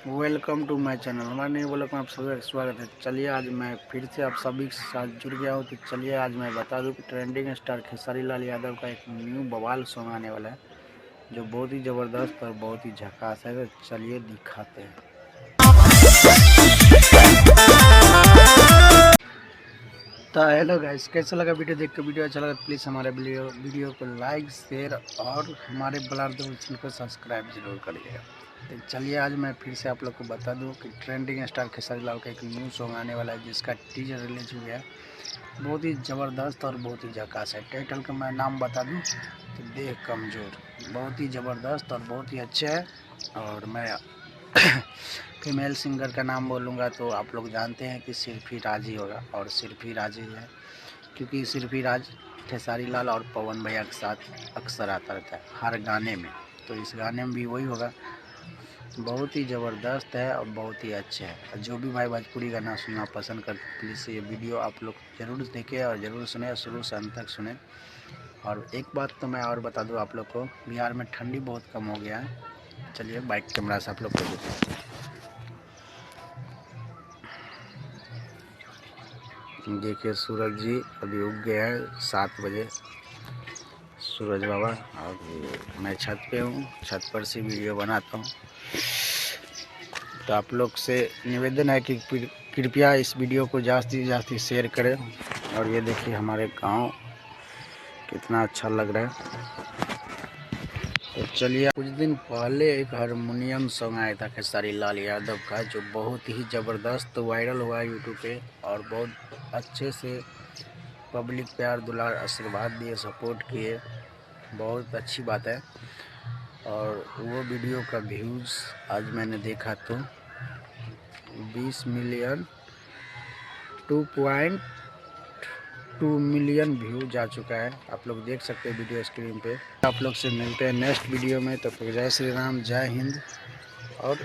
Welcome to my channel. हमारे नहीं बोला आप सभी का स्वागत है। चलिए आज मैं फिर से आप सभी के साथ जुड़ गया हूँ। तो चलिए आज मैं बता दूँ कि ट्रेंडिंग स्टार खेसारी लाल यादव का एक न्यू बवाल सॉन्ग आने वाला है जो बहुत ही ज़बरदस्त और बहुत ही झकास है। तो चलिए दिखाते हैं। तो हेलो गाइस, कैसा लगा वीडियो देख के? वीडियो अच्छा लगा प्लीज़ हमारे वीडियो को लाइक शेयर और हमारे ब्लर चैनल को सब्सक्राइब जरूर करिएगा। तो चलिए आज मैं फिर से आप लोग को बता दूं कि ट्रेंडिंग स्टार खेसारी लाल का एक न्यू सॉन्ग आने वाला है जिसका टीजर रिलीज हुआ है। बहुत ही ज़बरदस्त और बहुत ही झकास है। टाइटल का मैं नाम बता दूं तो देह कमज़ोर। बहुत ही ज़बरदस्त और बहुत ही अच्छा है। और मैं फीमेल सिंगर का नाम बोलूँगा तो आप लोग जानते हैं कि सिर्फ ही राज ही होगा, और सिर्फ ही राज ही है क्योंकि सिर्फ ही राज खेसारी लाल और पवन भैया के साथ अक्सर आता रहता है हर गाने में। तो इस गाने में भी वही होगा। बहुत ही ज़बरदस्त है और बहुत ही अच्छा है। जो भी भाई भोजपुरी गाना सुनना पसंद करते प्लीज़ ये वीडियो आप लोग ज़रूर देखें और ज़रूर सुने, शुरू से अंत तक सुने। और एक बात तो मैं और बता दूँ आप लोग को, बिहार में ठंडी बहुत कम हो गया है। चलिए बाइक कैमरा से आप लोग को देखते हैं। देखिए सूरज जी अभी उग गया है 7 बजे, सूरज बाबा। और मैं छत पे हूँ, छत पर से वीडियो बनाता हूँ। तो आप लोग से निवेदन है कि कृपया इस वीडियो को ज़्यादा से ज़्यादा शेयर करें। और ये देखिए हमारे गांव कितना अच्छा लग रहा है। तो चलिए, कुछ दिन पहले एक हारमोनियम सॉन्ग आया था खेसारी लाल यादव का जो बहुत ही ज़बरदस्त वायरल हुआ है यूट्यूब पे। और बहुत अच्छे से पब्लिक प्यार दुलार आशीर्वाद दिए, सपोर्ट किए, बहुत अच्छी बात है। और वो वीडियो का व्यूज़ आज मैंने देखा तो 20 मिलियन 2.2 मिलियन व्यू जा चुका है। आप लोग देख सकते हैं वीडियो स्क्रीन पे। आप लोग से मिलते हैं नेक्स्ट वीडियो में। तो जय श्री राम, जय हिंद और